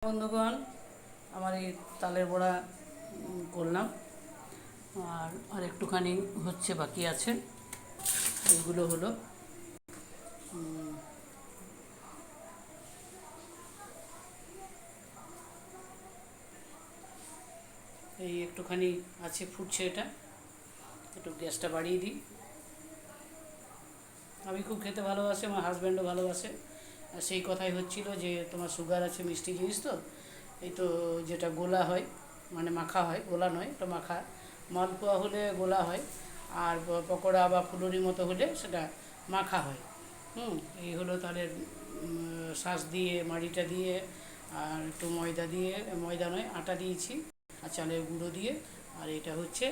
বন্ধুগণ, আমার এই তালের বড়া করলাম, আর একটুখানি হচ্ছে, বাকি আছে। এইগুলো হলো এই একটুখানি আছে, ফুটছে। এটা একটু গ্যাসটা বাড়িয়ে দিই। আমি খুব খেতে ভালোবাসি, আমার হাজব্যান্ডও ভালোবাসে। আর সেই কথাই হচ্ছিল যে তোমার সুগার আছে, মিষ্টি জিনিস তো, এই তো যেটা গোলা হয়, মানে মাখা হয়, গোলা নয়, এটা মাখা। মালপোয়া হলে গোলা হয়, আর পকোড়া বা ফুলুরি মতো হলে সেটা মাখা হয়। এই হলো তাহলে শাঁস দিয়ে, মাড়িটা দিয়ে, আর একটু ময়দা দিয়ে, ময়দা নয় আটা দিয়েছি, আর চালের গুঁড়ো দিয়ে, আর এটা হচ্ছে